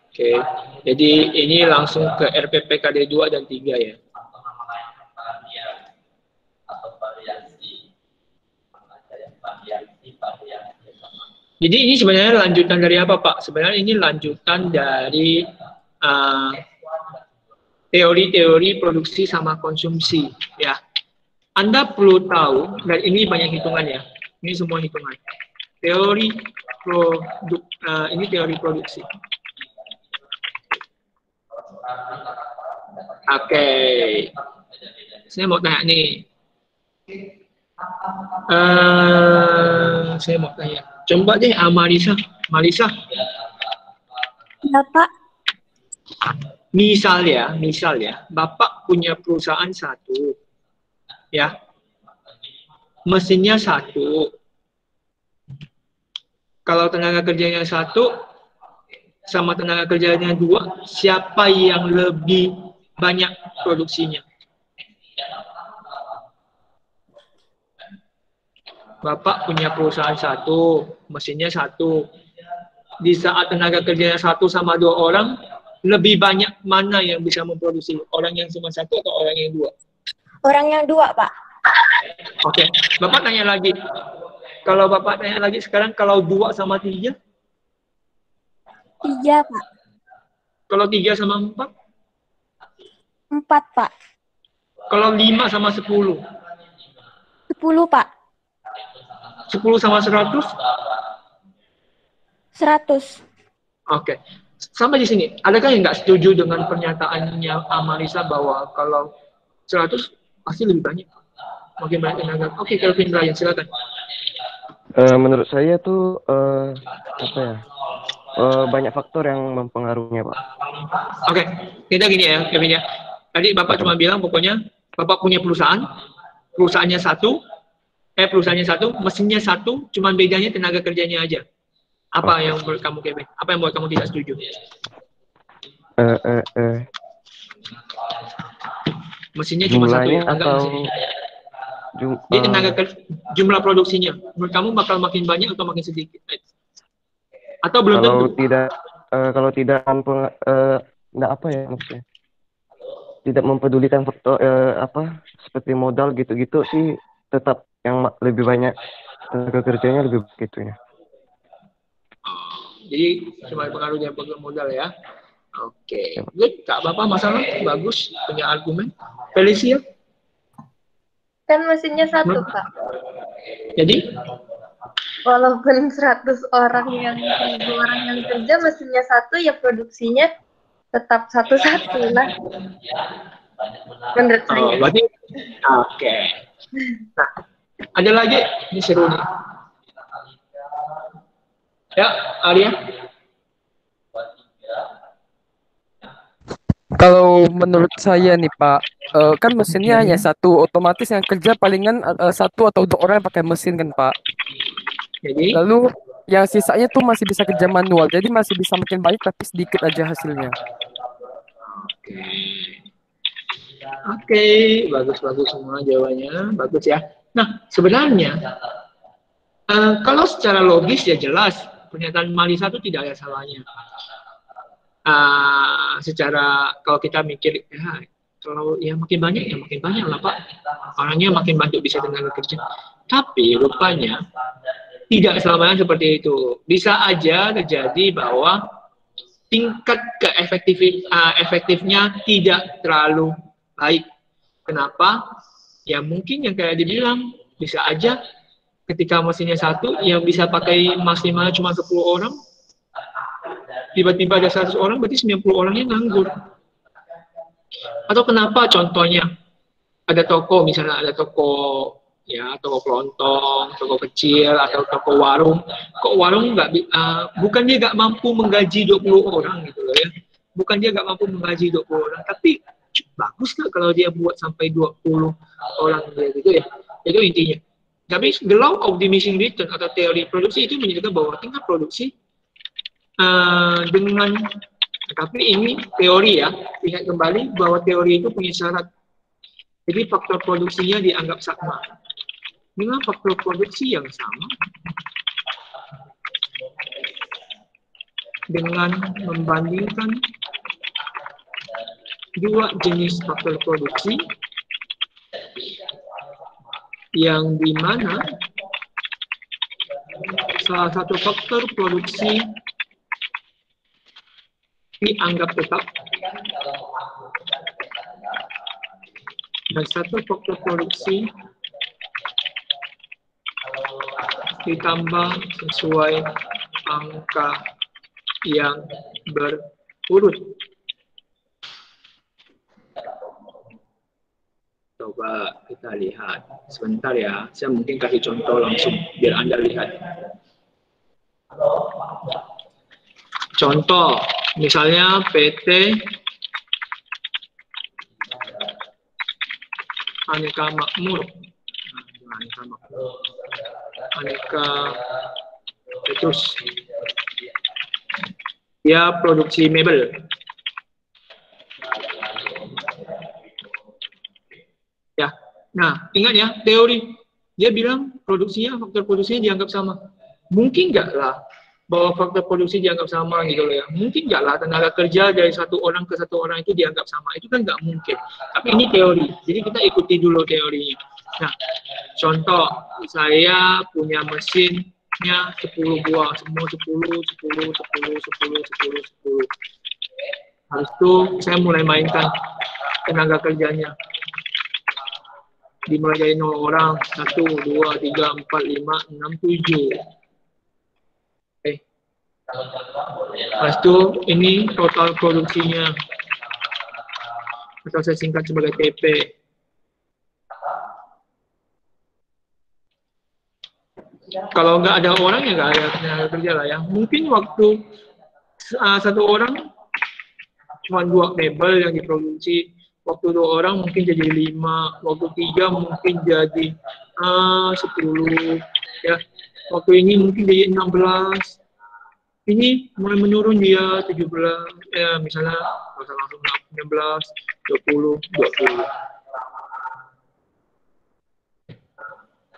Oke, jadi ini langsung ke RPPKD 2 dan 3 ya. Jadi ini sebenarnya lanjutan dari apa, Pak? Sebenarnya ini lanjutan dari teori-teori produksi sama konsumsi, ya. Anda perlu tahu, dan ini banyak hitungan ya. Ini semua hitungan. Ini teori produksi. Oke. Saya mau tanya nih. Saya mau tanya. Coba deh Marisa. Ya, Pak. Misal ya, Bapak punya perusahaan satu, ya, mesinnya satu. Kalau tenaga kerjanya satu, sama tenaga kerjanya dua, siapa yang lebih banyak produksinya? Bapak punya perusahaan satu, mesinnya satu. Di saat tenaga kerjanya satu sama dua orang, lebih banyak mana yang bisa memproduksi? Orang yang cuma satu atau orang yang dua? Orang yang dua, Pak. Oke, Bapak tanya lagi. Kalau Bapak tanya lagi sekarang, kalau 2 sama 3? 3, Pak. Kalau 3 sama 4? 4, Pak. Kalau 5 sama 10? 10, Pak. 10 sama 100? 100. Oke. Sampai di sini, adakah yang nggak setuju dengan pernyataannya Amarisa bahwa kalau 100 pasti lebih banyak? Makin banyak tenaga. Oke, Kelvin Ryan, silakan. Menurut saya tuh banyak faktor yang mempengaruhinya, Pak. Oke, kita gini ya, Kevin ya. Tadi Bapak cuma bilang pokoknya Bapak punya perusahaannya satu, mesinnya satu, cuma bedanya tenaga kerjanya aja. Apa yang menurut kamu, Kevin? Apa yang membuat kamu tidak setuju? Mesinnya cuma satu ya? Jadi jumlah produksinya, menurut kamu bakal makin banyak atau makin sedikit? Atau belum tentu? Kalau tidak maksudnya tidak mempedulikan faktor seperti modal gitu-gitu sih, tetap yang lebih banyak tenaga kerjanya lebih begitu ya. Jadi cuma pengaruhnya modal ya. Oke, good. Kak Bapak masalah bagus punya argumen. Felicia? Kan mesinnya satu, Pak. Jadi? Walaupun 100 orang yang 1000 orang yang kerja, mesinnya satu, ya produksinya tetap satu-satu lah. Menurut saya. Berarti, oke. Nah, ada lagi? Ini seru nih. Ya, Arya? Kalau menurut saya nih Pak, kan mesinnya hanya satu, otomatis yang kerja palingan satu atau 2 orang yang pakai mesin kan Pak. Jadi? Lalu yang sisanya tuh masih bisa kerja manual, jadi masih bisa makin baik tapi sedikit aja hasilnya. Oke, bagus semua jawabannya, bagus ya. Nah, sebenarnya kalau secara logis ya jelas pernyataan Marisa itu tidak ada salahnya. Secara kalau kita mikir, ya, kalau ya makin banyak lah Pak, orangnya makin banyak bisa tenaga kerja. Tapi rupanya tidak selamanya seperti itu. Bisa aja terjadi bahwa tingkat efektifnya tidak terlalu baik. Kenapa? Ya mungkin yang kayak dibilang, bisa aja ketika mesinnya satu, yang bisa pakai maksimal cuma 10 orang, tiba-tiba ada 100 orang, berarti 90 orangnya nganggur. Atau kenapa contohnya, ada toko, misalnya ada toko, ya toko kelontong, toko kecil, atau toko warung. Kok warung bukan dia nggak mampu menggaji 20 orang gitu loh ya. Bukan dia nggak mampu menggaji 20 orang, tapi bagus lah kalau dia buat sampai 20 orang gitu ya. Itu intinya. Tapi the law of diminishing return atau teori produksi itu menunjukkan bahwa tingkat produksi tapi ini teori ya, ingat kembali bahwa teori itu punya syarat. Jadi faktor produksinya dianggap sama. Dengan faktor produksi yang sama, dengan membandingkan dua jenis faktor produksi yang dimana salah satu faktor produksi dianggap tetap dan satu faktor produksi ditambah sesuai angka yang berurut. Coba kita lihat sebentar ya, saya mungkin kasih contoh langsung biar Anda lihat. Contoh, misalnya PT Aneka Makmur, Aneka Petrus, dia produksi mebel. Ya, nah ingat ya teori dia bilang produksinya faktor produksinya dianggap sama. Mungkin nggak lah bahwa faktor produksi dianggap sama gitu loh ya. Mungkin nggak lah tenaga kerja dari satu orang ke satu orang itu dianggap sama. Itu kan nggak mungkin. Tapi ini teori. Jadi kita ikuti dulu teorinya. Nah, contoh saya punya mesinnya 10 buah, semua 10. Habis itu saya mulai mainkan tenaga kerjanya. Dimulai dari 0 orang, 1, 2, 3, 4, 5, 6, 7. Oke. Habis itu ini total produksinya. Atau saya singkat sebagai TP. Kalau nggak ada orang ya nggak ada tenaga kerja lah ya. Mungkin waktu satu orang cuma 2 mebel yang diproduksi. Waktu 2 orang mungkin jadi 5, waktu 3 mungkin jadi 10, ya. Waktu ini mungkin jadi 16. Ini mulai menurun dia 17, ya misalnya langsung 16, 20.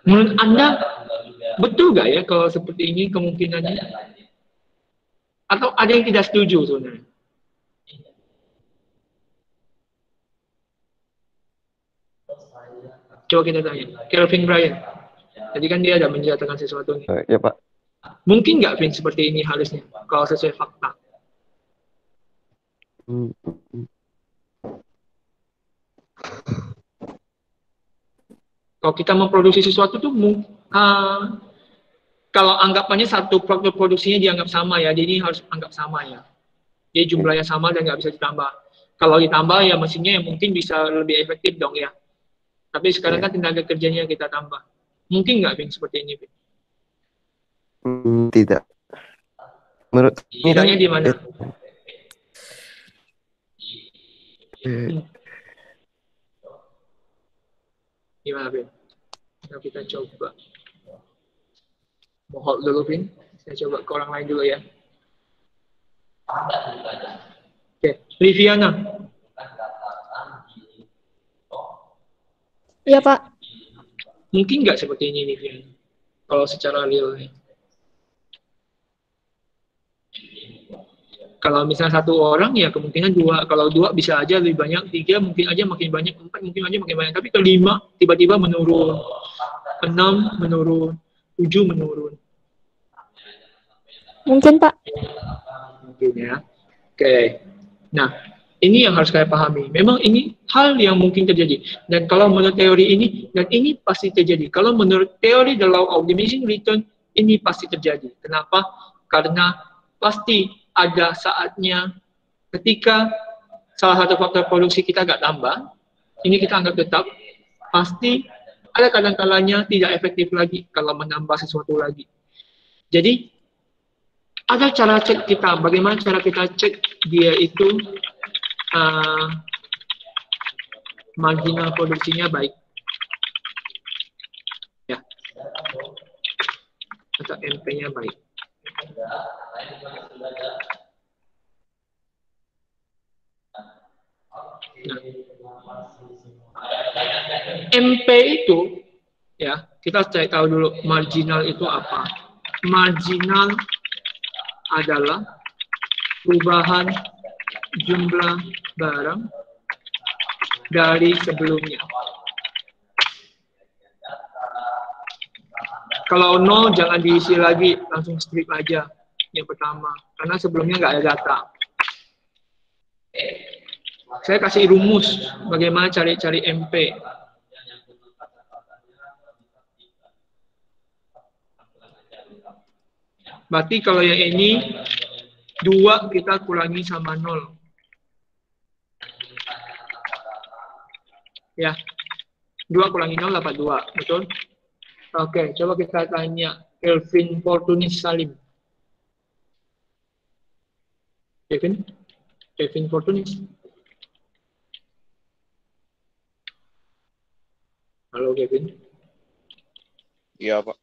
Menurut Anda betul nggak ya kalau seperti ini kemungkinannya? Atau ada yang tidak setuju sebenarnya? Coba kita tanya, Kelvin Bryan. Tadi kan dia ada menjelaskan sesuatu nih. Ya Pak. Mungkin nggak, Vin, seperti ini harusnya, kalau sesuai fakta? Kalau kita memproduksi sesuatu tuh, kalau anggapannya satu faktor produksinya dianggap sama ya, jadi harus anggap sama ya. Jadi jumlahnya sama dan nggak bisa ditambah. Kalau ditambah ya mesinnya yang mungkin bisa lebih efektif dong ya. Tapi sekarang kan tenaga kerjanya kita tambah. Mungkin nggak, Vin, seperti ini, Vin? Tidak. Menurut Tidaknya di mana? Gimana, Vin? Kita coba. Mau hold dulu, Vin. Saya coba ke orang lain dulu ya. Oke, Liviana. Iya, Pak. Mungkin nggak seperti ini, Liviana? Kalau secara real nih. Kalau misalnya 1 orang ya kemungkinan 2. Kalau 2 bisa aja lebih banyak, 3 mungkin aja makin banyak, 4 mungkin aja makin banyak. Tapi ke 5 tiba-tiba menurun, 6 menurun, 7 menurun. Mungkin, Pak. Mungkin ya. Oke. Nah, ini yang harus kalian pahami. Memang ini hal yang mungkin terjadi. Dan kalau menurut teori ini, dan ini pasti terjadi. Kalau menurut teori the law of diminishing return, ini pasti terjadi. Kenapa? Karena pasti ada saatnya ketika salah satu faktor produksi kita nggak tambah, ini kita anggap tetap, pasti ada kadang-kalanya tidak efektif lagi kalau menambah sesuatu lagi. Jadi, ada cara cek kita, bagaimana cara kita cek dia itu marginal produksinya baik. Ya. Atau MP-nya baik. Nah, MP itu, ya, kita cari tahu dulu marginal itu apa. Marginal adalah perubahan jumlah barang dari sebelumnya. Kalau 0 jangan diisi lagi, langsung strip aja yang pertama, karena sebelumnya nggak ada data. Saya kasih rumus bagaimana cari MP. Berarti kalau yang ini 2 kita kurangi sama 0. Ya, 2 kurangi 0 dapat 2, betul? Oke, coba kita tanya Kelvin Fortunis Salim. Kelvin Fortunis. Halo Kevin. Iya, Pak.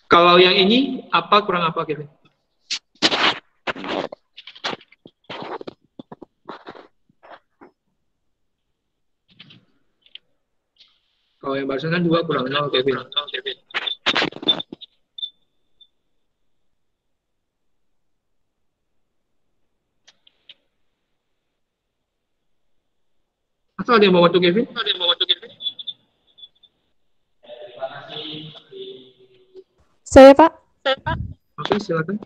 Kalau yang ini apa kurang apa Kevin? Bentar, Pak. Kalau yang barusan kan 2 kurang 0 Kevin. Atau ada yang mau bantu Kevin? Saya, Pak. Oke, silakan.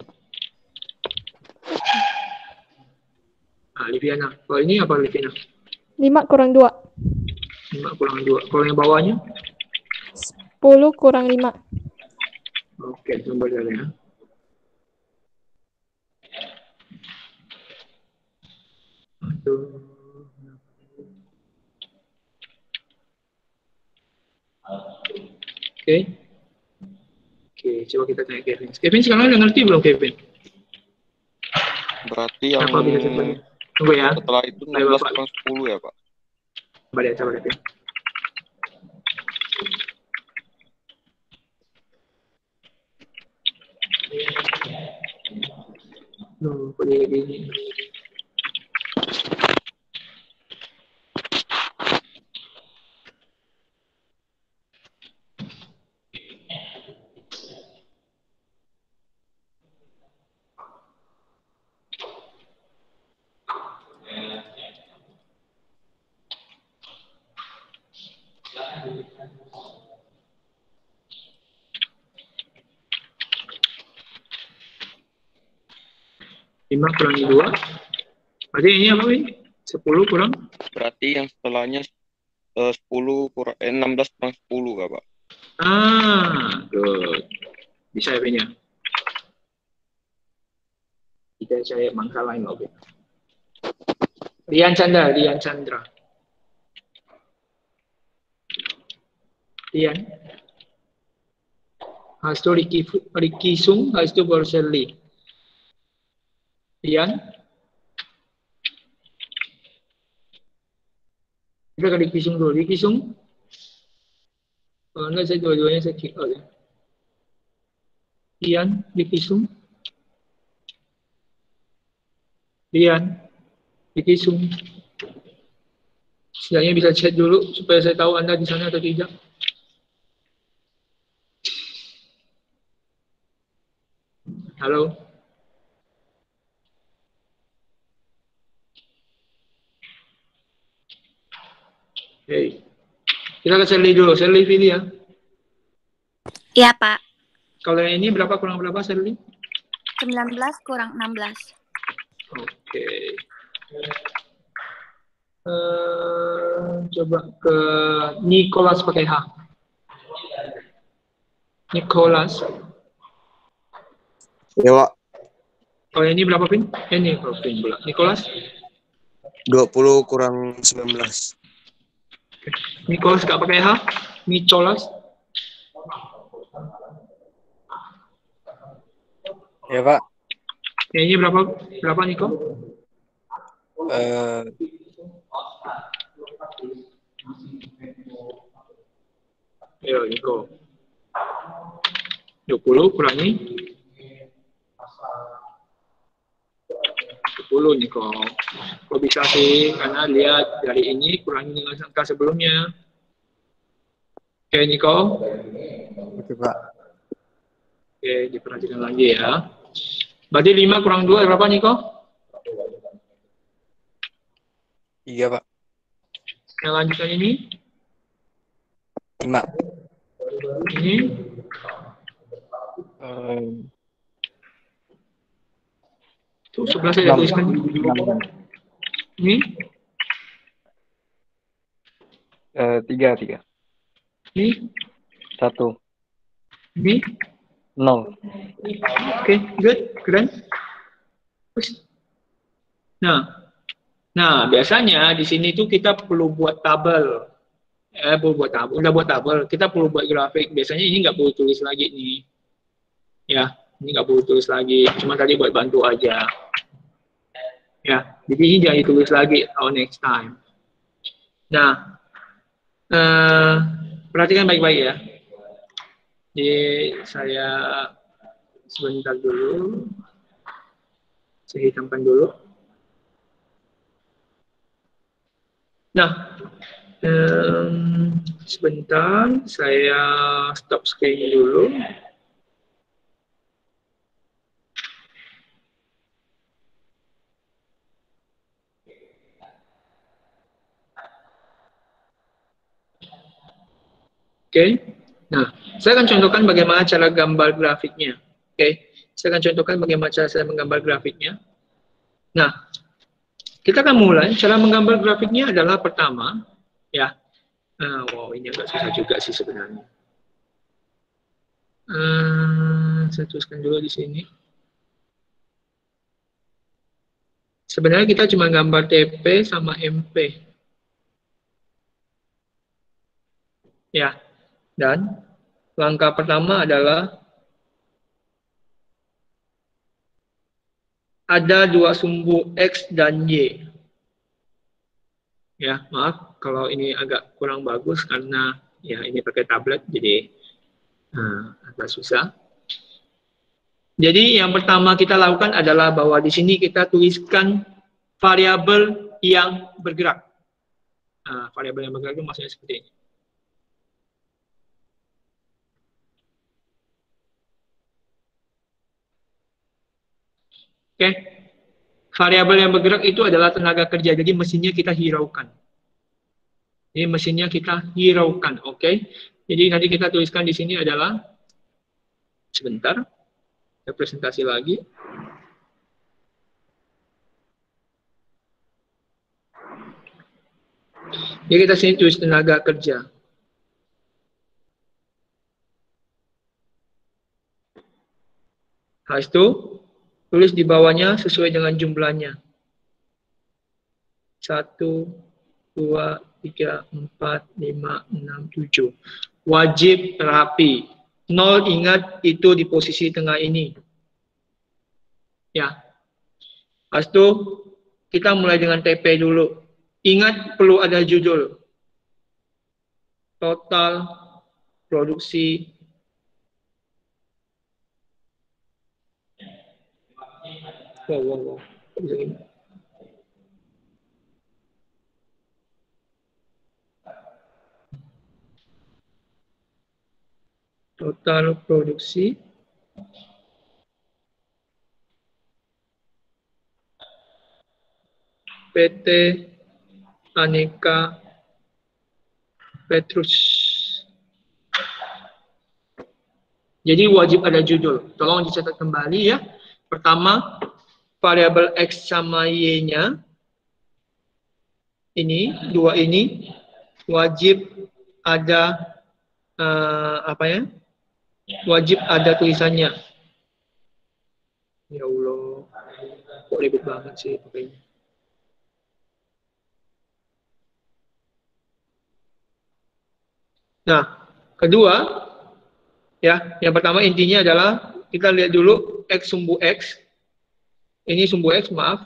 Nah, Liviana. Kalau ini apa Liviana? 5 kurang 2. 5 kurang 2. Kalau yang bawahnya? 10 kurang 5. Oke, coba lihat ya. Aduh. Oke. Oke, coba kita tanya Kevin. Kevin sekarang udah ngerti belum Kevin? Berarti yang Apa bisa coba? Tunggu ya. setelah itu Ayo, 16 Bapak. kurang 10 ya, Pak? Coba lihat ya. Kok dia gini? Lima kurang 2. Berarti ini apa ini? 10 kurang? Berarti yang setelahnya 10 kurang 16 kurang 10 nggak, Pak? Good. Bisa ya Vin ya? Kita cari mangsa lain, oke. Rian Chandra. Rian. Habis itu Ricky Sung, habis itu baru Shirley. Rian. Kita ke Ricky Sung dulu. Ricky Sung. Enggak, saya dua-duanya saya kick out ya. Rian, Ricky Sung. Rian, Ricky Sung. Setidaknya bisa chat dulu supaya saya tahu Anda di sana atau tidak. Halo. Hey. Kita ke Shirley dulu. Shirley pilih ya. Iya, Pak. Kalau yang ini berapa kurang berapa Shirley? 19 kurang 16. Oke. Coba ke Nicholas pakai H. Nicholas. Ya, Pak. Kalau ini berapa pin? Ini kalau pin pula. Nicholas. 20 kurang 19. Nicholas gak pakai H. Nicholas. Ya, Pak. Ini berapa Nico? Ayo Nico. 20 kurangi 10 Nico. Kok bisa sih? Karena lihat dari ini kurangi dengan angka sebelumnya. Oke Nico. Oke, Pak. Oke, diperhatikan lagi ya. Berarti 5 kurang 2 berapa Nico? 3, Pak. Yang lanjutan ini, 5. ini, tuh sebelah saya 6. tuliskan. 6. Ini, 3. ini, 1. ini. 0. Oke, good, keren. Nah, biasanya di sini tuh kita perlu buat tabel. Perlu buat tabel. Udah buat tabel, kita perlu buat grafik. Biasanya ini nggak perlu tulis lagi nih. Ya, ini nggak perlu tulis lagi. Cuma tadi buat bantu aja. Ya, jadi ini jangan ditulis lagi. Next time. Nah, perhatikan baik-baik ya. Jadi saya sebentar dulu. Saya hitamkan dulu. Nah, sebentar, saya stop screen dulu. Oke, nah, saya akan contohkan bagaimana cara gambar grafiknya. Oke, saya akan contohkan bagaimana cara saya menggambar grafiknya. Nah, kita akan mulai. Cara menggambar grafiknya adalah pertama, ya. Wow, ini agak susah juga sih sebenarnya. Saya tuliskan dulu di sini. Sebenarnya kita cuma gambar TP sama MP. Ya, dan langkah pertama adalah ada dua sumbu X dan Y. Ya, maaf kalau ini agak kurang bagus karena ya ini pakai tablet jadi agak susah. Jadi yang pertama kita lakukan adalah bahwa di sini kita tuliskan variabel yang bergerak. Variabel yang bergerak itu maksudnya seperti ini. Oke, variabel yang bergerak itu adalah tenaga kerja. Jadi mesinnya kita hiraukan. Jadi mesinnya kita hiraukan, oke? Jadi nanti kita tuliskan di sini adalah sebentar, saya presentasi lagi. Jadi kita sini tulis tenaga kerja. Habis itu tulis di bawahnya sesuai dengan jumlahnya. 1, 2, 3, 4, 5, 6, 7. Wajib rapi. 0 ingat itu di posisi tengah ini. Ya. Habis itu kita mulai dengan TP dulu. Ingat perlu ada judul. Total produksi wow. Total produksi PT Aneka Petrus. Jadi wajib ada judul. Tolong dicatat kembali ya. Pertama, variabel X sama Y-nya. Ini, dua ini. Wajib ada, wajib ada tulisannya. Ya Allah. Kok ribet banget sih pakainya. Nah, kedua, ya, yang pertama intinya adalah kita lihat dulu X sumbu X. Ini sumbu X, maaf.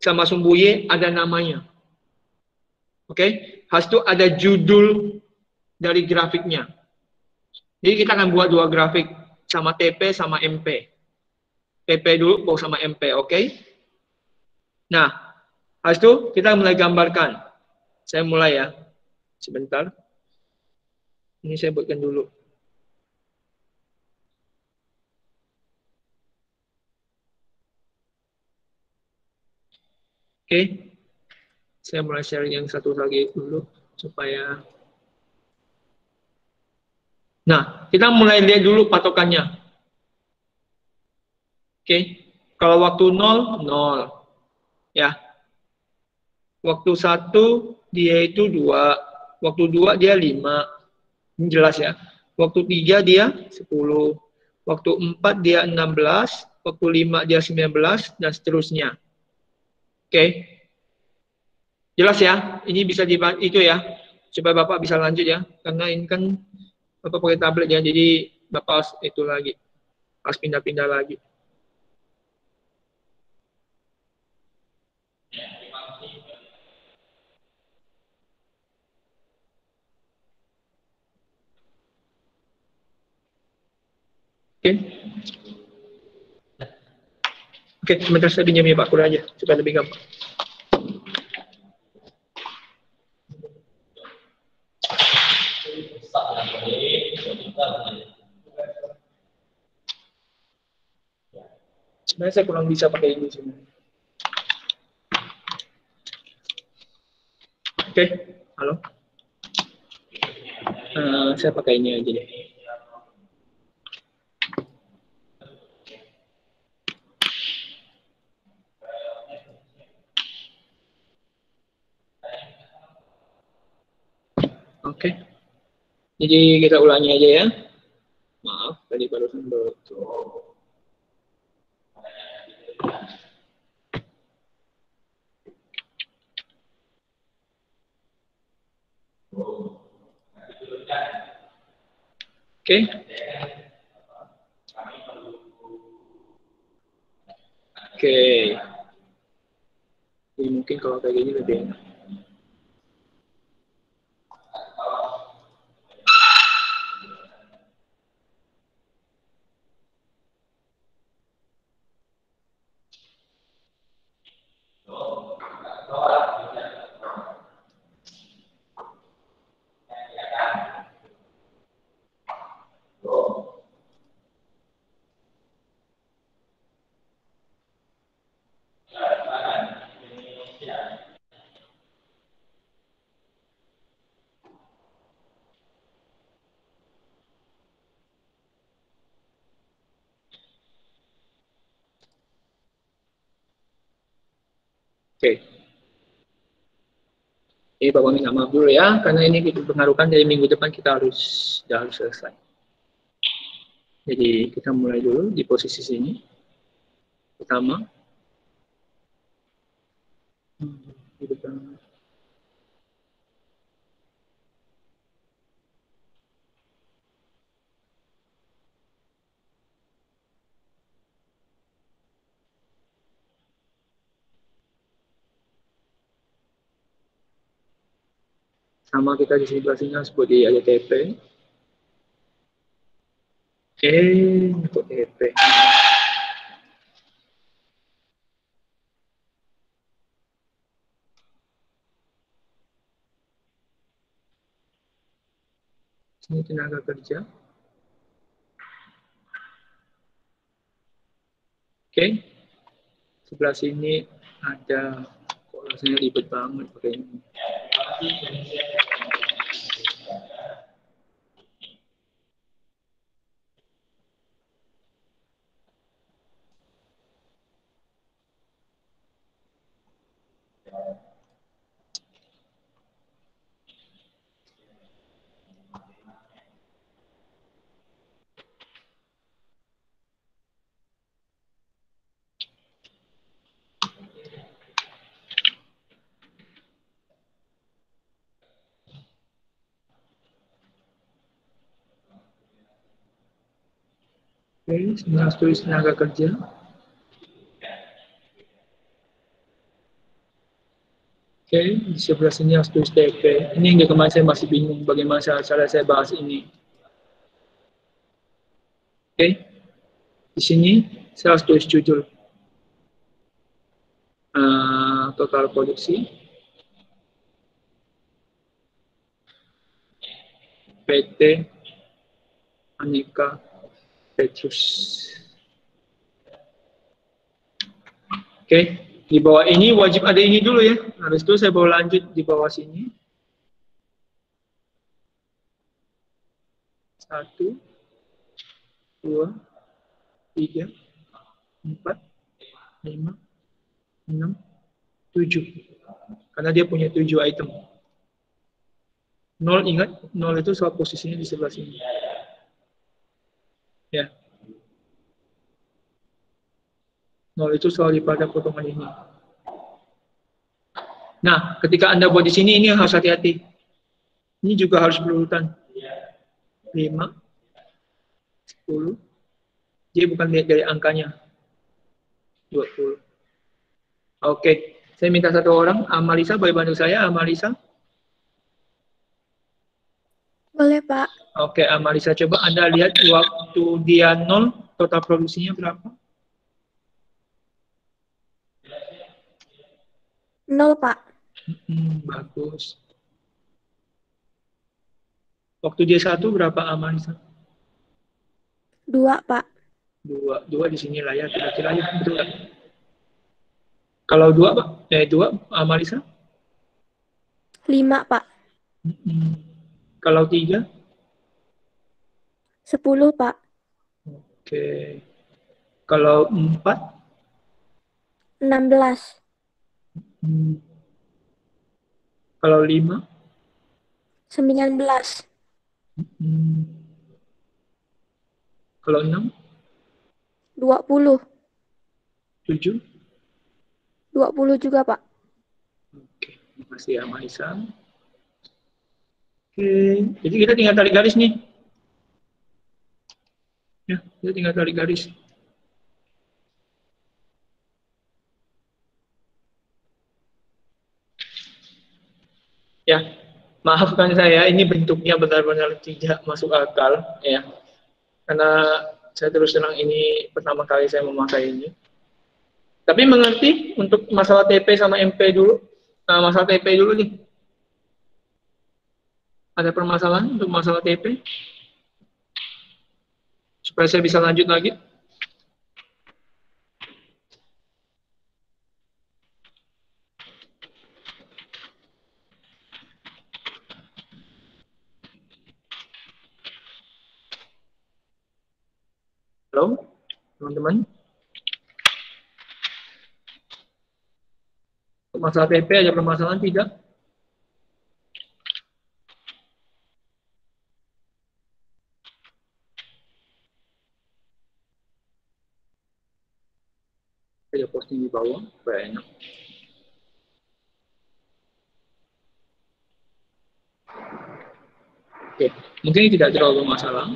Sama sumbu Y ada namanya. Oke, habis itu ada judul dari grafiknya. Jadi kita akan buat dua grafik sama TP sama MP. TP dulu baru sama MP, oke? Nah, habis itu kita mulai gambarkan. Saya mulai ya. Sebentar. Ini saya buatkan dulu. Oke. Saya mulai share yang satu lagi dulu supaya. Nah, kita mulai lihat dulu patokannya. Oke, kalau waktu 0, 0. Ya. Waktu 1 dia itu 2. Waktu 2 dia 5. Ini jelas ya. Waktu 3 dia 10. Waktu 4 dia 16. Waktu 5 dia 19 dan seterusnya. Oke. Jelas ya? Ini bisa itu ya. Supaya Bapak bisa lanjut ya. Karena ini kan Bapak pakai tablet ya. Jadi Bapak harus itu lagi. Harus pindah-pindah lagi. Oke. Oke, sebentar saya pinjami Pak Kur aja supaya lebih gampang. Sebenarnya saya kurang bisa pakai ini sebenarnya. Oke, halo. Saya pakai ini aja deh. Oke. Jadi kita ulangi aja ya. Maaf, tadi barusan betul. Oke. Oke. Jadi mungkin kalau kayak gini lebih enak. Oke. Jadi Bapak minta maaf dulu ya, karena ini kita pengaruhkan dari minggu depan kita sudah harus selesai. Jadi kita mulai dulu di posisi sini. Pertama. Sama kita di sebelah sini seperti ada TP. Untuk TP. Sini tenaga kerja. Oke. Sebelah sini ada, kok rasanya ribet banget pakai ini. Oke, sini harus tulis tenaga kerja. Oke, di sebelah sini harus tulis TP. Ini yang kemarin saya masih bingung bagaimana cara saya bahas ini. Oke, di sini saya harus tulis judul. Total produksi. PT Aneka Petrus. Oke. Di bawah ini wajib ada ini dulu ya. Habis itu saya bawa lanjut di bawah sini. 1, 2, 3, 4, 5, 6, 7. Karena dia punya 7 item. 0 ingat, 0 itu soal posisinya di sebelah sini. Ya. 0 itu selalu pada potongan ini. Nah, ketika Anda buat di sini, ini yang harus hati-hati. Ini juga harus berurutan. 5, 10. Dia bukan lihat dari angkanya. 20. Oke, saya minta satu orang. Amalisa, boleh bantu saya? Amalisa. Boleh, Pak. Oke, Amalisa, coba Anda lihat waktu dia 0, total produksinya berapa? 0, Pak. Bagus. Waktu dia 1 berapa, Amalisa? 2, Pak. 2 di sini lah ya, kira-kira ya, betul nggak? Kalau 2, Pak? 2, Amalisa? 5, Pak. Kalau 3? 10, Pak. Oke. Kalau 4? 16. Kalau 5? 19. Kalau 6? 20. 7? 20 juga, Pak. Oke, terima kasih ya, Maisa. Oke, jadi kita tinggal tarik garis nih. Ya, kita tinggal tarik garis. Ya, maafkan saya, ini bentuknya benar-benar tidak masuk akal, ya. Karena saya terus terang ini pertama kali saya memakai ini. Tapi mengerti untuk masalah TP sama MP dulu. Masalah TP dulu nih. Ada permasalahan untuk masalah TP? Supaya saya bisa lanjut lagi. Halo, teman-teman. Untuk masalah TP ada permasalahan tidak? Saya posting di bawah, supaya enak. Oke, mungkin ini tidak terlalu masalah.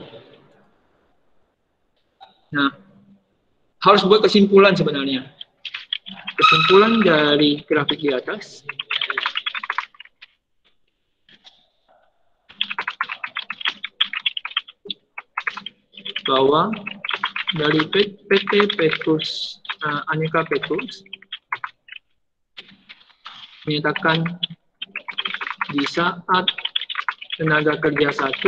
Nah, harus buat kesimpulan sebenarnya. Kesimpulan dari grafik di atas. Bahwa dari PT Petrus, Aneka Petrus menyatakan di saat tenaga kerja 1,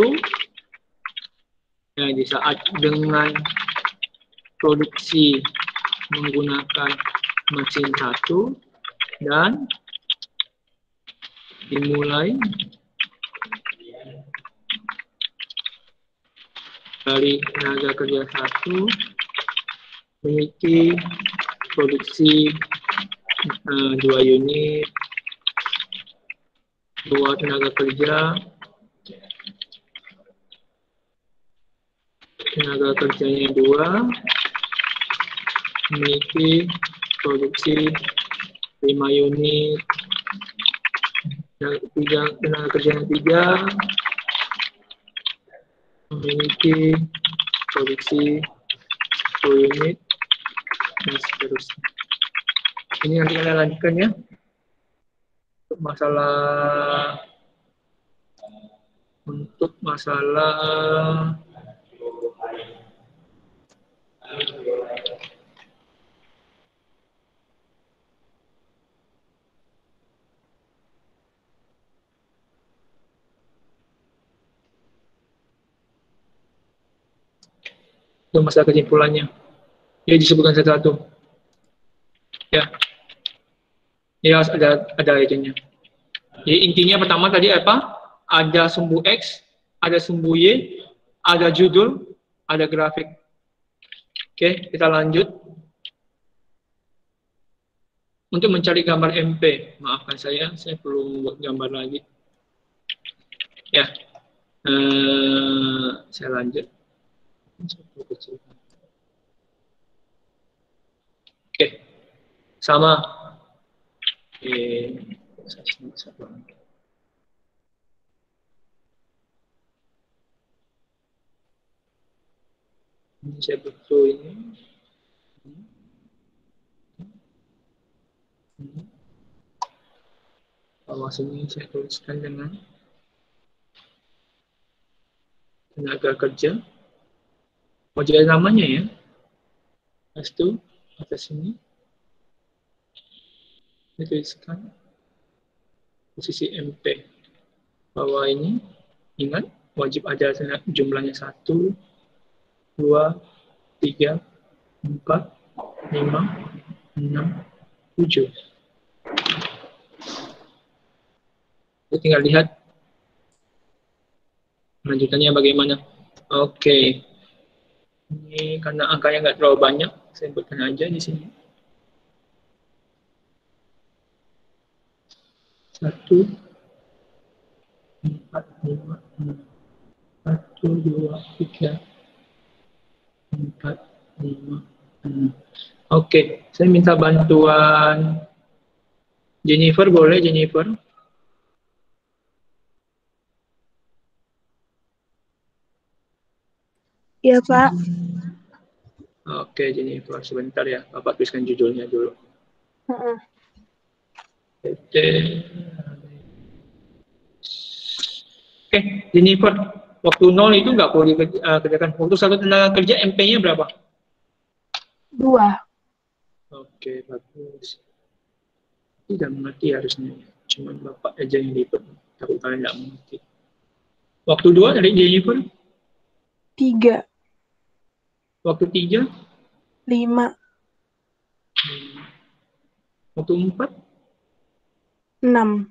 ya, di saat dengan produksi menggunakan mesin 1 dan dimulai dari tenaga kerja 1 memiliki produksi 2 unit, 2 tenaga kerja, tenaga kerjanya 2, memiliki produksi 5 unit, tenaga kerjanya 3, memiliki produksi 10 unit, dan seterusnya. Ini nanti kalian lanjutkan ya. Untuk masalah kesimpulannya. Ya, disebutkan satu-satu. Ya. Ya, ada itunya. Jadi intinya pertama tadi apa? Ada sumbu X, ada sumbu Y, ada judul, ada grafik. Oke, kita lanjut. Untuk mencari gambar MP, maafkan saya perlu buat gambar lagi. Ya, saya lanjut. Oke, sama. Ini saya butuh ini. Bawah sini saya tuliskan dengan tenaga kerja. Mau jadi namanya ya. Lepas itu atas sini saya tuliskan posisi MP. Bawah ini ingat wajib ada jumlahnya 1, 2, 3, 4, 5, 6, 7. Kita tinggal lihat lanjutannya bagaimana. Oke. Ini karena angkanya nggak terlalu banyak, saya buatkan aja di sini. 1, 4, 5, 6. 1, 2, 3, 4, 5, 6. Oke, saya minta bantuan Jennifer, boleh Jennifer? Iya, Pak. Oke, Jennifer, sebentar ya. Bapak tuliskan judulnya dulu. Oke, Jennifer, waktu 0 itu nggak perlu dikerjakan. Waktu 1 tenaga kerja, MP-nya berapa? 2. Oke, bagus. Tidak mengerti harusnya. Cuma Bapak aja yang ribet. Takut kalian nggak mengerti. Waktu 2 dari Jennifer? 3. Waktu 3? 5. Waktu 4? 6.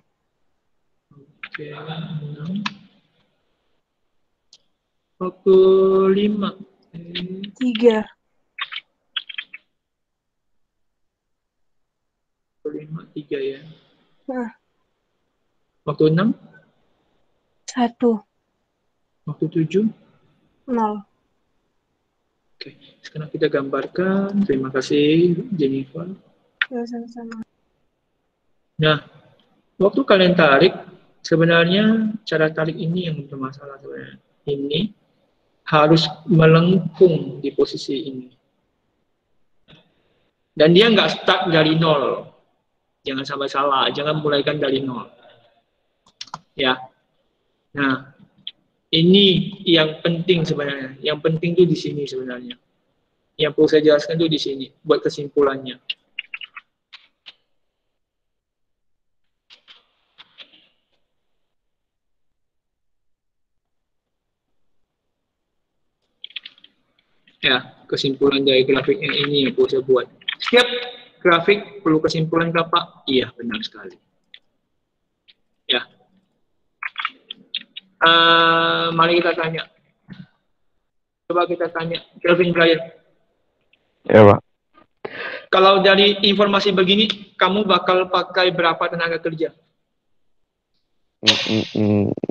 Oke, 6. Waktu 5? 3. Waktu 5, 3 ya. Nah. Waktu 6? 1. Waktu 7? 0. Oke, sekarang kita gambarkan. Terima kasih, Jennifer. Ya, sama-sama. Nah, waktu kalian tarik, sebenarnya cara tarik ini yang bermasalah sebenarnya. Ini harus melengkung di posisi ini. Dan dia nggak start dari 0. Jangan sampai salah, jangan mulaikan dari 0. Ya. Nah, ini yang penting sebenarnya. Yang penting tuh di sini sebenarnya. Yang perlu saya jelaskan tuh di sini, buat kesimpulannya. Ya, kesimpulan dari grafik yang ini yang perlu saya buat. Setiap grafik perlu kesimpulan Bapak? Iya, benar sekali. Ya. Mari kita tanya. Coba kita tanya, Kelvin Brian. Ya, Pak. Kalau dari informasi begini, kamu bakal pakai berapa tenaga kerja?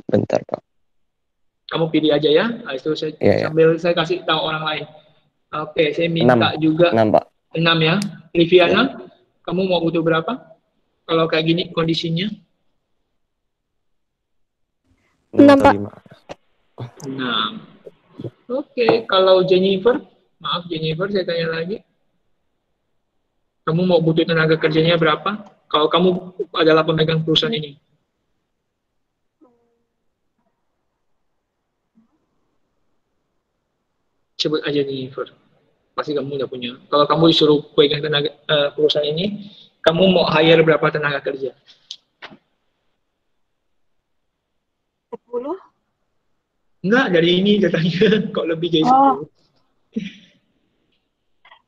Bentar, Pak. Kamu pilih aja ya. Nah, itu saya, sambil saya kasih tahu orang lain. Oke, saya minta 6. juga 6, Pak. 6 ya. Liviana, kamu mau butuh berapa? Kalau kayak gini kondisinya? 6, Pak. 6. Oke, kalau Jennifer, maaf Jennifer, saya tanya lagi. Kamu mau butuh tenaga kerjanya berapa? Kalau kamu adalah pemegang perusahaan ini. Sebut aja Jennifer. Pasti kamu udah punya. Kalau kamu disuruh pegang tenaga perusahaan ini, kamu mau hire berapa tenaga kerja? 10. Enggak, dari ini katanya. Kok lebih dari 10?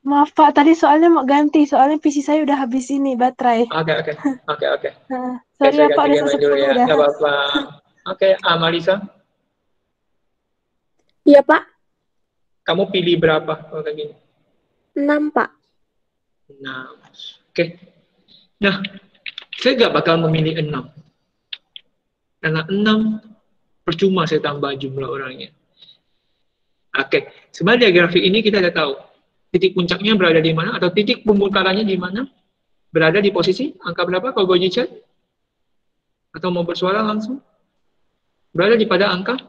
Maaf Pak, tadi soalnya mau ganti. Soalnya PC saya udah habis ini baterai. Oke. Sorry Saya ya Pak, ganti udah yang lain dulu 10 ya. udah. Nggak apa-apa. Oke, Marisa, Iya, Pak. kamu pilih berapa kalau kayak gini? 6, Pak. Nah, oke. Nah, saya nggak bakal memilih 6. Karena 6 percuma saya tambah jumlah orangnya. Oke, sebenarnya dari grafik ini kita udah tahu titik puncaknya berada di mana atau titik pemutarannya di mana, berada di posisi angka berapa kalau gue chat atau mau bersuara langsung, berada di pada angka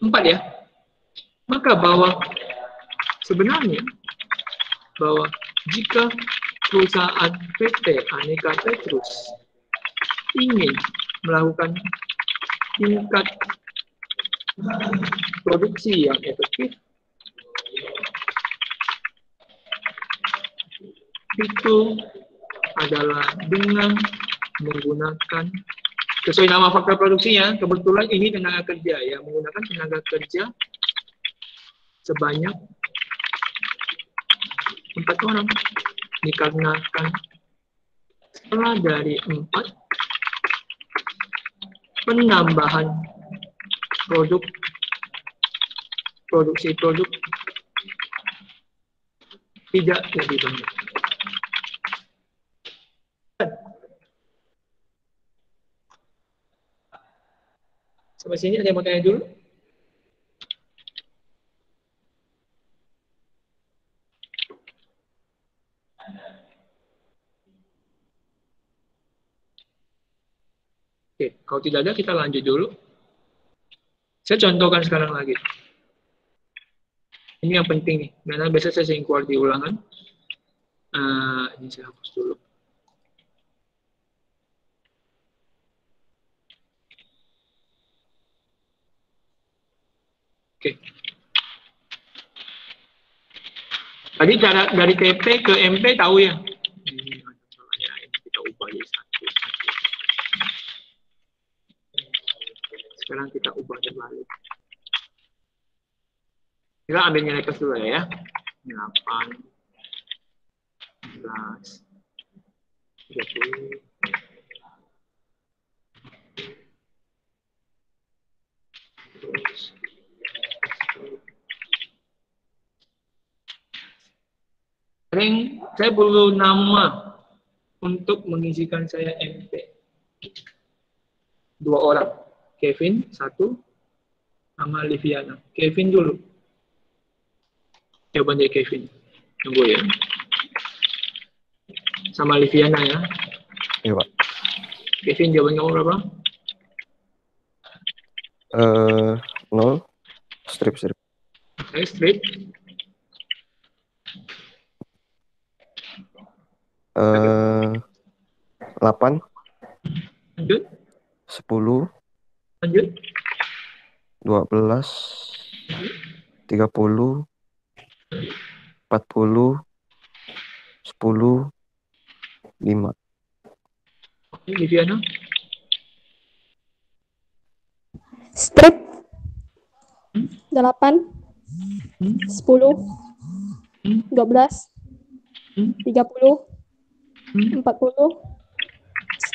4 ya. Maka sebenarnya bahwa jika perusahaan PT Aneka Petrus ingin melakukan tingkat produksi yang efektif, itu adalah dengan menggunakan sesuai nama faktor produksinya. Kebetulan ini tenaga kerja ya, menggunakan tenaga kerja sebanyak 4 orang, dikarenakan setelah dari 4 penambahan produksi produk tidak lebih banyak. Sampai sini ada yang mau tanya dulu? Oke, kalau tidak ada kita lanjut dulu. Saya contohkan sekarang lagi. Ini yang penting nih, karena biasa saya sering keluar di ulangan. Ini saya hapus dulu. Oke. Tadi cara dari TP ke MP tahu ya? Kita ubah jadi 1. Sekarang kita ubah terbalik. Kita ambil nilai plus dulu ya. 8, 11, 30. Saya perlu nama untuk mengisikan saya MP. 2 orang. Kevin 1 sama Liviana. Kevin dulu. Jawaban dari Kevin. Tunggu ya. Sama Liviana ya. Iya, Pak. Kevin jawaban kamu berapa? 0. Strip. Oke, strip. 8. Lanjut. 10. Lanjut. 12. 30. 40. 10. 5. Oke, Liviana. Strip 8, 10, 12, 30, 40,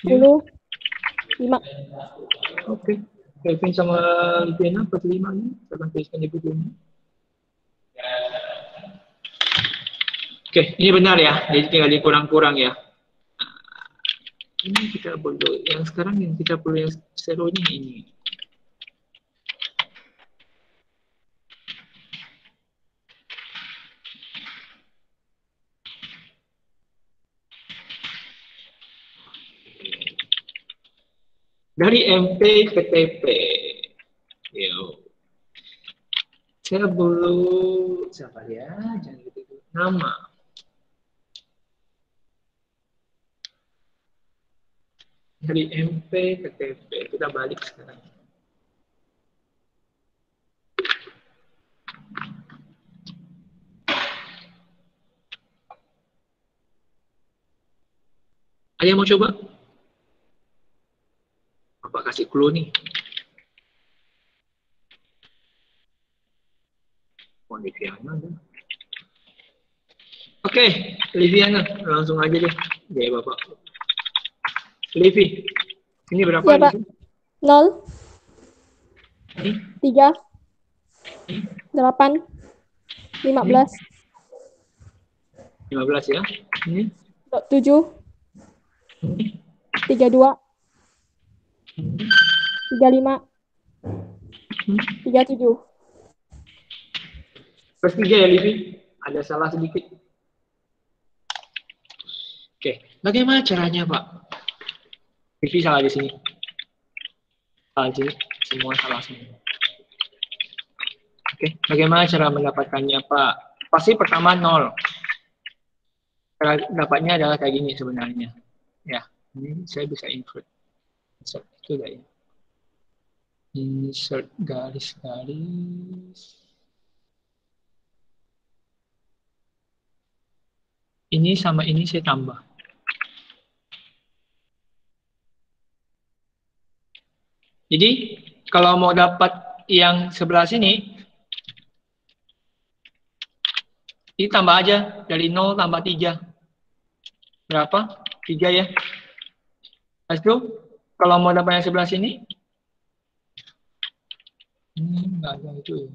10, 5. Oke. Kevin sama Liviana 45 nih. Saya akan tuliskan di bukunya. Oke, ini benar ya. Jadi tinggal dikurang-kurang ya. Ini kita perlu, yang sekarang yang kita perlu yang serunya ini. Dari MP ke TP. Yo. Saya perlu siapa ya? Jangan gitu. Nama. Dari MP ke TP. Kita balik sekarang. Ada yang mau coba? Apa kasih clue nih? Liviana. Oke, Liviana, langsung aja deh. Gaya Bapak. Livi, ini berapa? Ya, Pak. Livi? 0, Ini 3, 8, 15, 15 ya. Ini 7, 32, 35, 37. plus 3 ya, Livi. Ada salah sedikit. Oke, bagaimana caranya, Pak? Livi salah di sini. Salah di sini. Semua salah semua. Oke, bagaimana cara mendapatkannya, Pak? Pasti pertama 0. Cara dapatnya adalah kayak gini sebenarnya. Ya, ini saya bisa insert. Insert itu enggak ya? Insert garis-garis. Ini sama ini saya tambah. Jadi, kalau mau dapat yang sebelah sini, ini tambah aja. Dari 0 tambah 3. Berapa? 3 ya. Habis itu, kalau mau dapat yang sebelah sini, nggak ada itu ya.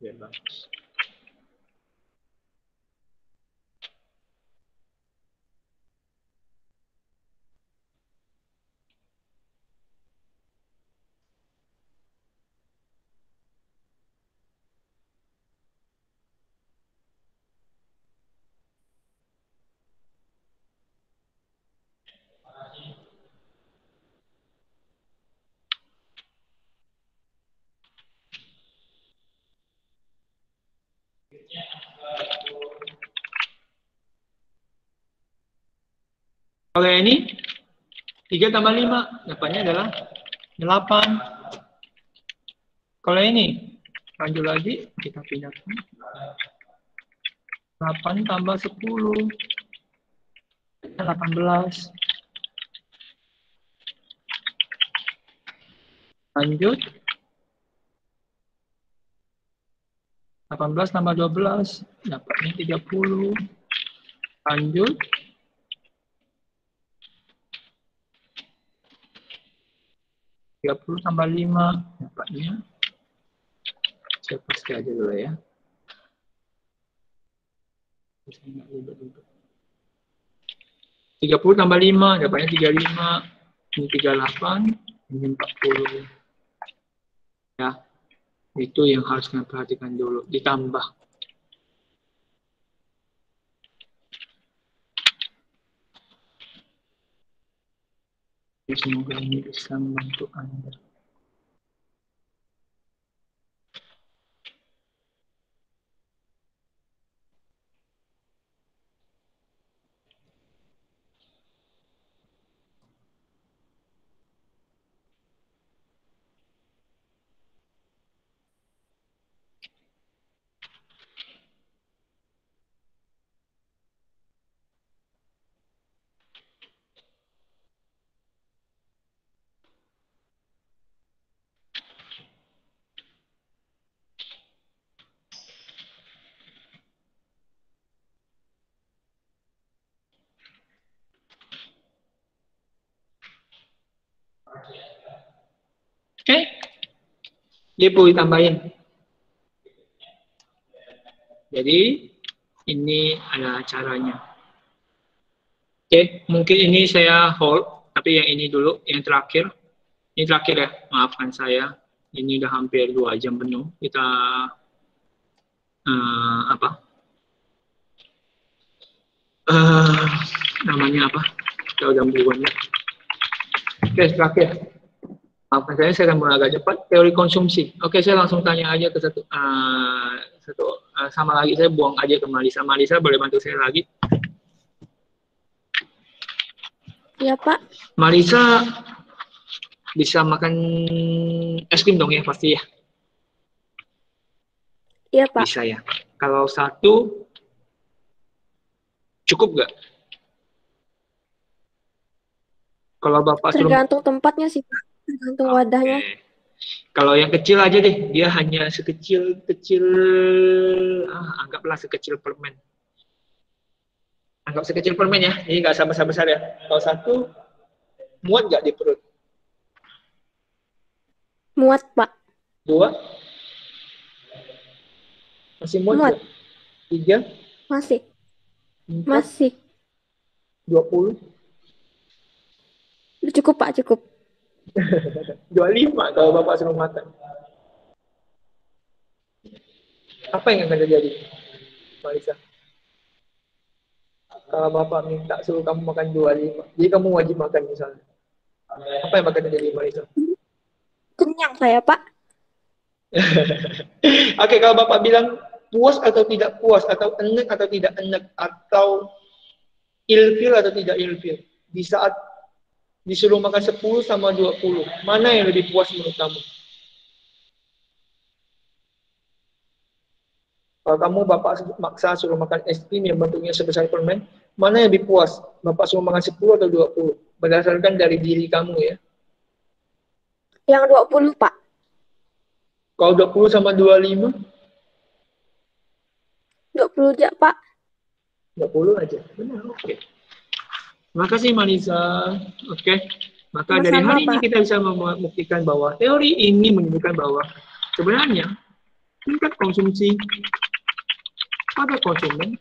Biar bagus. Kalau ini 3 tambah 5, dapatnya adalah 8. Kalau ini, lanjut lagi, kita pindahkan. 8 tambah 10, 18. Lanjut. 18 tambah 12, dapatnya 30. Lanjut. 30 tambah 5, dapatnya. Saya pasti aja dulu ya. Saya nggak ribet-ribet. 30 tambah 5, dapatnya 35. Ini 38, ini 40. Ya, itu yang harus kalian perhatikan dulu. Ditambah. Semoga ini bisa membantu Anda. Oke, dia perlu ditambahin. Jadi, ini adalah caranya. Oke, mungkin ini saya hold, tapi yang ini dulu, yang terakhir. Ini terakhir ya, maafkan saya. Ini udah hampir 2 jam penuh. Kita, namanya apa? Kita udah melakukan ya. Oke, terakhir. Maafkan saya akan mulai agak cepat. Teori konsumsi. Oke, saya langsung tanya aja ke satu, sama lagi. Saya buang aja ke Marisa. Marisa, boleh bantu saya lagi? Ya, Pak. Marisa bisa makan es krim dong ya, pasti ya? Iya, Pak. Bisa ya. Kalau 1, cukup nggak? Kalau Bapak suruh... Tergantung tempatnya sih, Pak. Tergantung wadahnya. Oke. Kalau yang kecil aja deh, dia hanya sekecil-kecil, anggaplah sekecil permen. Anggap sekecil permen ya, jadi nggak besar-besar ya. Kalau satu, muat nggak di perut? Muat, Pak. Dua, masih muat Muat. nggak? Tiga, Masih. empat, Masih. 20, Cukup, Pak, cukup. 25 kalau Bapak suruh makan. Apa yang akan terjadi, Marisa? Kalau Bapak minta suruh kamu makan 25, jadi kamu wajib makan misalnya. Apa yang akan terjadi, Marisa? Kenyang saya, Pak. Oke, kalau Bapak bilang puas atau tidak puas, atau enak atau tidak enak, atau ilfil atau tidak ilfil, di saat disuruh makan 10 sama 20, mana yang lebih puas menurut kamu? Kalau kamu Bapak maksa suruh makan es krim yang bentuknya sebesar permen, mana yang lebih puas? Bapak suruh makan 10 atau 20? Berdasarkan dari diri kamu ya. Yang 20, Pak. Kalau 20 sama 25? 20 aja, Pak. 20 aja. Benar, oke. Terima kasih Marisa. Oke. Maka dari Sama-sama, hari ini Pak. kita bisa membuktikan bahwa teori ini menunjukkan bahwa sebenarnya tingkat konsumsi pada konsumen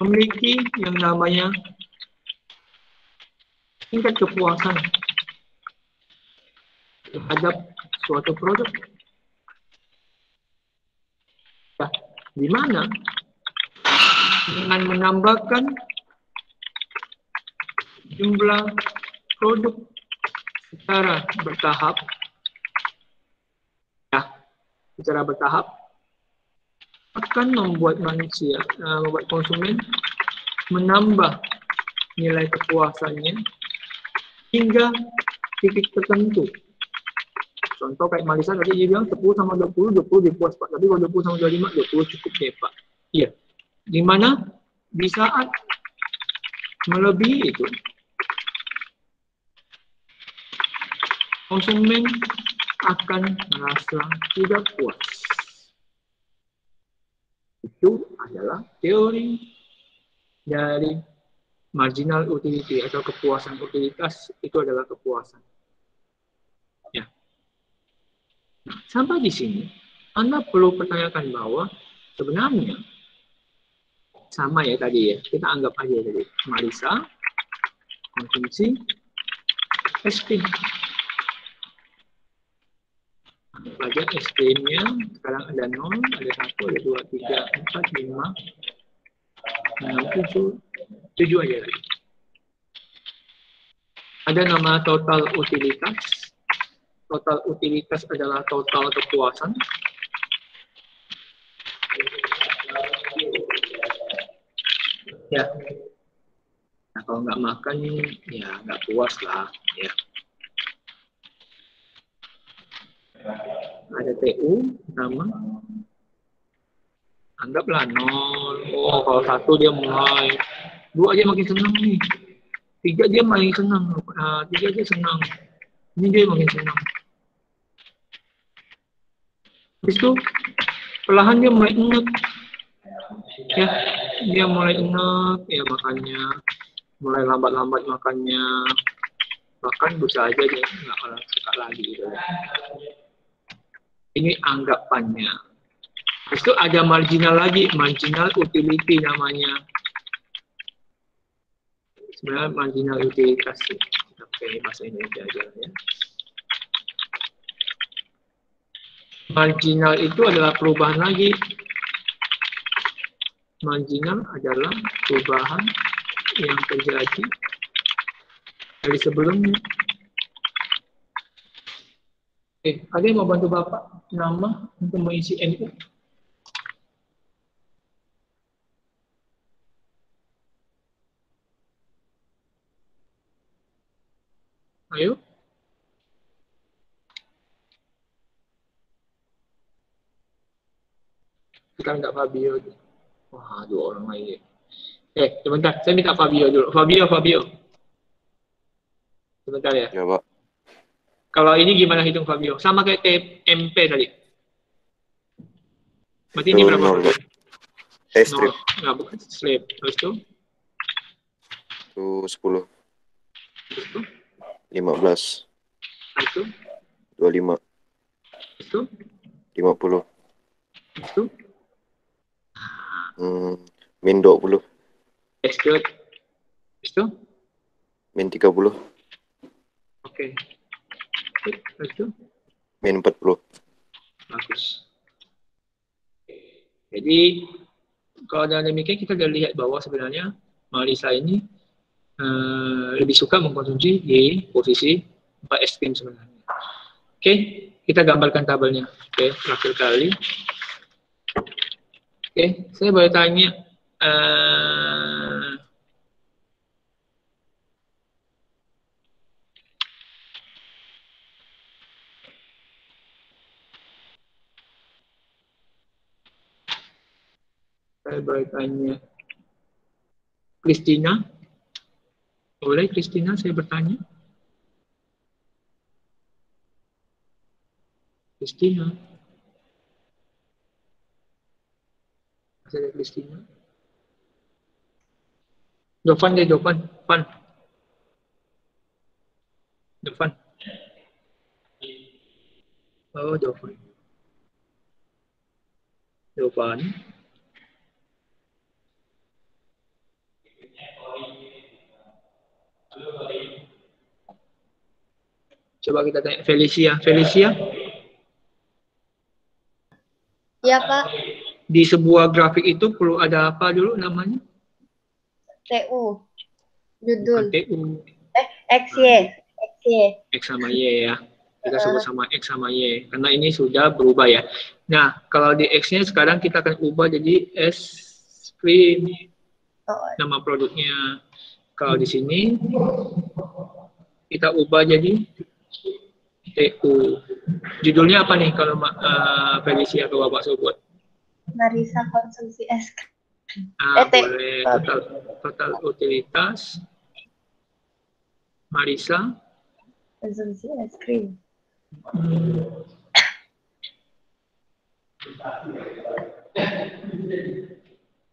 memiliki yang namanya tingkat kepuasan terhadap suatu produk. Nah, di mana dengan menambahkan jumlah produk secara bertahap, secara bertahap akan membuat manusia, membuat konsumen menambah nilai kepuasannya hingga titik tertentu. Contoh kayak Marisa tadi dia bilang 10 sama 20 dipuas Pak. Tapi kalau 20 sama 25, 20 cukup deh Pak. Iya. Di mana di saat melebihi itu, konsumen akan merasa tidak puas. Itu adalah teori dari marginal utility atau kepuasan utilitas. Itu adalah kepuasan. Ya. Nah, sampai di sini, Anda perlu pertanyakan bahwa sebenarnya sama ya tadi ya. Kita anggap aja tadi Marisa konsumsi es krim. Aja es krimnya sekarang ada 0, ada 1, ada 2, 3, 4, 5, 6, 7 aja lagi. Ada nama total utilitas. Total utilitas adalah total kepuasan. Ya. Nah, kalau nggak makan ya nggak puas lah ya. Ada TU nama, anggaplah 0. Oh, kalau 1 dia mulai, 2 aja makin senang nih, 3 dia makin senang, 3 dia senang, ini dia makin senang. Habis itu perlahan dia mulai enak, ya, dia mulai enak, ya makannya, mulai lambat-lambat makannya, bahkan bisa aja dia nggak akan suka lagi gitu. Ini anggapannya. Terus itu ada marginal lagi, marginal utility namanya. Sebenarnya marginal utilitas sih. Kita pakai bahasa Indonesia aja ya. Marginal itu adalah perubahan lagi. Marginal adalah perubahan yang terjadi dari sebelumnya. Ada yang mau bantu Bapak nama untuk mengisi NU? Ayo. Kita nggak Fabio. Wah, 2 orang lagi. Sebentar, saya minta Fabio dulu. Fabio. Sebentar ya. Ya, Pak. Kalau ini gimana hitung Fabio? Sama kayak TMP tadi. Berarti ini Itu berapa 0 Fabio? ya. Strip. Nggak, bukan slip. Terus itu? Itu 10. Terus itu? 15. Terus itu? 25. Terus itu? 50. Terus itu? Min 20. Exclude. Terus itu? Min 30. Oke. Terus itu? Min 40. Bagus. Jadi kalau dengan demikian kita sudah lihat bahwa sebenarnya Marisa ini lebih suka mengkonsumsi di posisi 4 es krim sebenarnya. Oke, kita gambarkan tabelnya. Oke, terakhir kali. Oke, saya boleh tanya Christina. Boleh Christina saya bertanya? Christina. Masih ada Christina? Dovan deh, Dovan. Dovan. Oh, Dovan. Dovan. Coba kita tanya Felicia. Felicia? Iya, Pak. Di sebuah grafik itu perlu ada apa dulu namanya? TU. Judul. TU. XY. X sama Y ya. Kita sebut sama X sama Y. Karena ini sudah berubah ya. Nah, kalau di X-nya sekarang kita akan ubah jadi es krim. Nama produknya. Kalau di sini kita ubah jadi TU. Judulnya apa nih kalau Felicia ke Bapak sebut? Marisa konsumsi es krim. Boleh total utilitas Marisa Konsumsi es krim.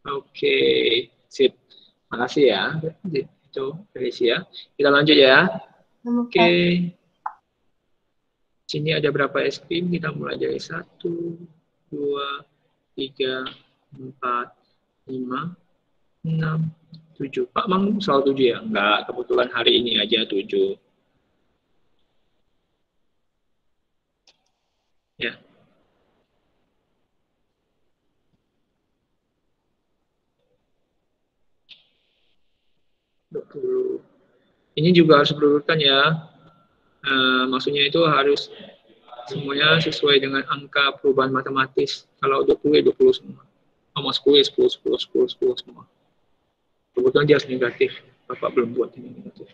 Oke, sip. Makasih ya. Itu Felicia. Kita lanjut ya. Oke. Sini ada berapa es krim? Kita mulai dari 1, 2, 3, 4, 5, 6, 7. Pak Mang selalu 7 ya? Enggak, kebetulan hari ini aja 7. Ya. Ini juga harus berurutan ya. Maksudnya itu harus semuanya sesuai dengan angka perubahan matematis. Kalau 20 ya 20 semua. Kalau 10 ya 10, 10, 10, 10 semua. Kebetulan dia harus negatif. Bapak belum buat ini negatif.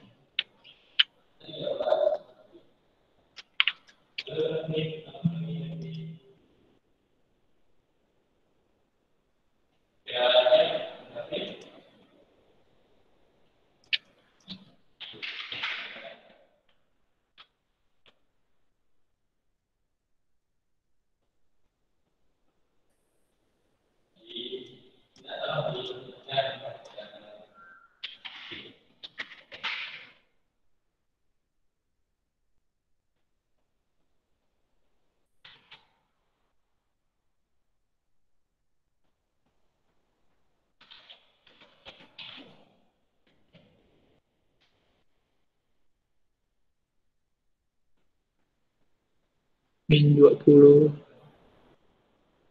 Min 20,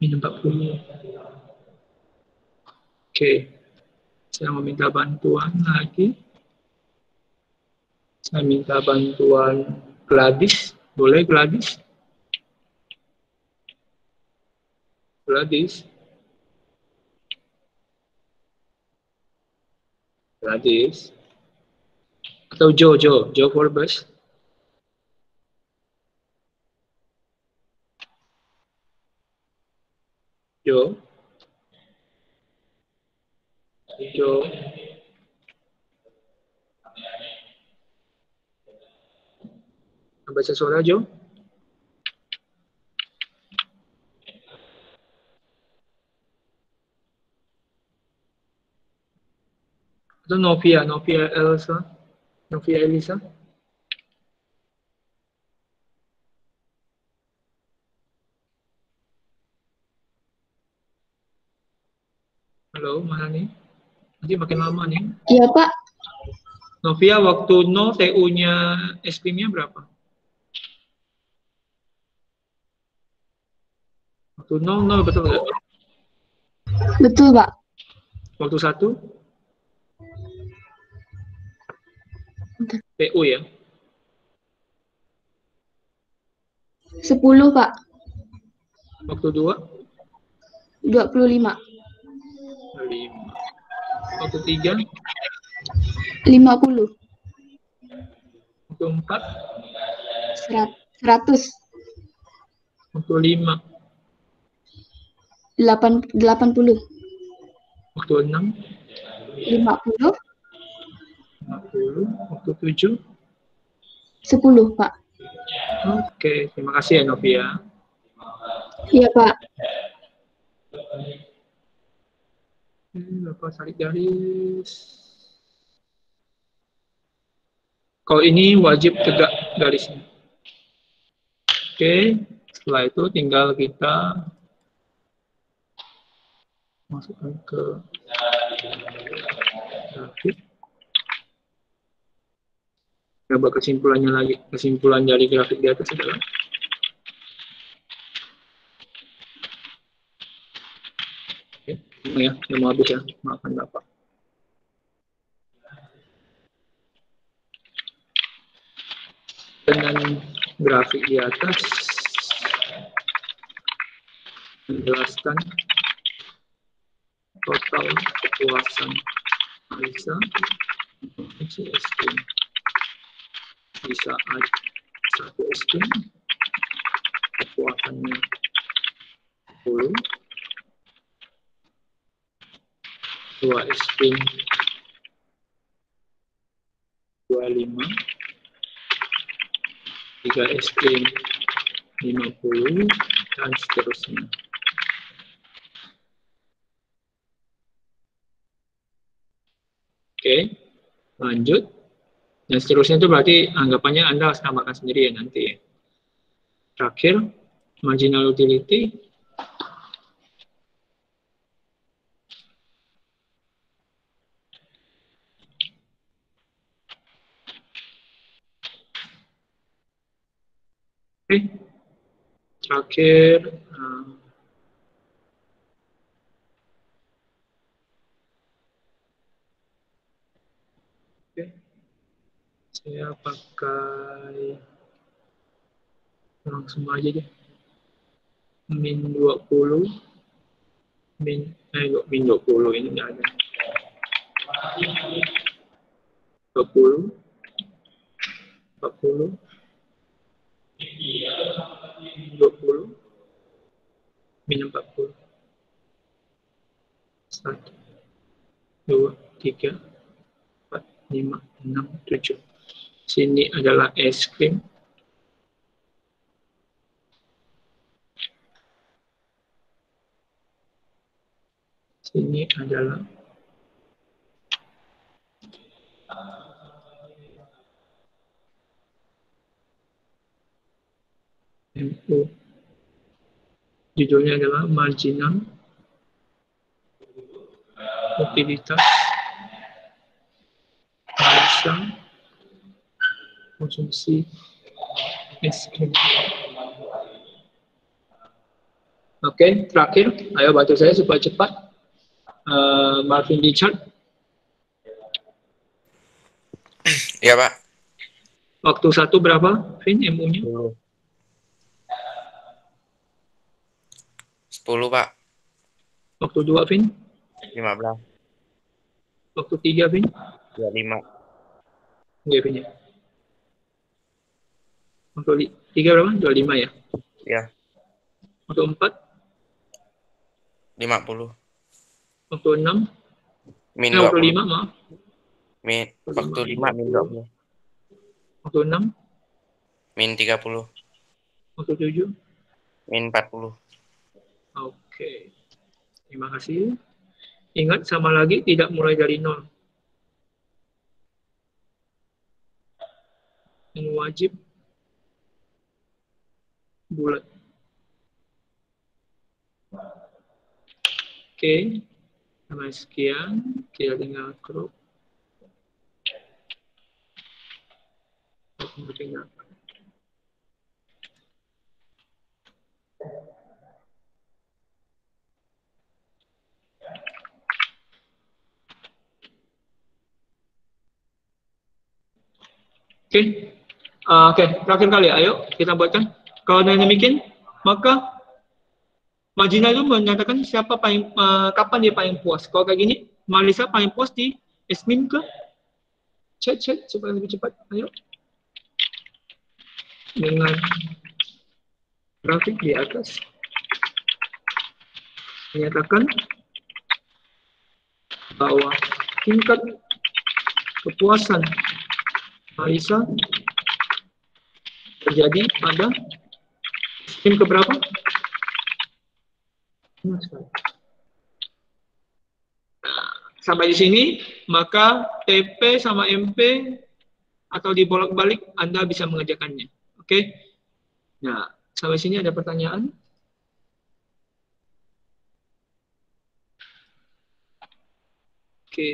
min 40. Oke, saya meminta bantuan lagi. Saya minta bantuan Gladys. Boleh Gladys? Gladys? Gladys? Atau Joe Forbes? Joe? Baca suara Jo. Atau Novia Elisa. Halo, mana nih? Nanti makin lama nih. Iya, Pak. Novia, waktu 0 TU-nya es krimnya berapa? Waktu 0 betul nggak? Betul, Pak. Waktu 1 TU ya? 10, Pak. Waktu 2? 25. 5. Waktu 3? 50. Waktu 4? 100. Waktu 5? 80. Waktu 6? 50. 50. Waktu 7? 10, Pak. Oke, terima kasih ya Novia. Iya, Pak. Bapak tarik garis. Kalau ini wajib tegak garisnya. Oke, setelah itu tinggal kita masukkan ke grafik. Coba kesimpulannya lagi. Kesimpulan dari grafik di atas adalah ya, udah mau habis ya, maafkan Bapak. Dengan grafik di atas menjelaskan total kepuasan Aisyah untuk es krim. Di saat 1 es krim kepuasannya 10, 2 es krim 25, 3 es krim 50, dan seterusnya. Oke, lanjut. Dan seterusnya itu berarti anggapannya Anda harus tambahkan sendiri ya nanti ya. Terakhir, marginal utility. Oke, terakhir oke, saya pakai langsung aja deh. Min 20, min 20 ini nggak ada. 20, 40, 20, min 40. 1, 2, 3, 4, 5, 6, 7. Sini adalah es krim. Sini adalah MU. Judulnya adalah marginal utilitas Aisyah konsumsi es krim. Oke, terakhir, ayo bantu saya supaya cepat. Marvin Richard. Iya, Pak. Waktu 1 berapa, Vin, MU-nya? 10, Pak. Waktu 2, Vin? 15. Waktu 3, Vin? 25. Oke, Vin ya. Waktu 3 berapa? 25 ya? Iya. Waktu 4? 50. Waktu 6? Min Waktu 20. 5, maaf. Waktu 5 min 20. Waktu 6? Min 30. Untuk 7. Min 40. Oke. Terima kasih. Ingat sama lagi tidak mulai dari 0. Yang wajib bulat. Oke. Sampai sekian. Kita tinggal crop. Tinggal. Oke. Oke, terakhir kali, ayo kita buatkan. Kalau dengan demikian, maka Majina itu menyatakan siapa paling kapan dia paling puas. Kalau kayak gini, Malisa paling puas di Esmin ke? Chat supaya lebih cepat. Ayo. Dengan grafik di atas menyatakan bahwa tingkat kepuasan Malisa terjadi pada tim keberapa? Nah, sampai di sini, maka TP sama MP atau dibolak-balik Anda bisa mengerjakannya. Oke? Nah, sampai sini ada pertanyaan? Oke,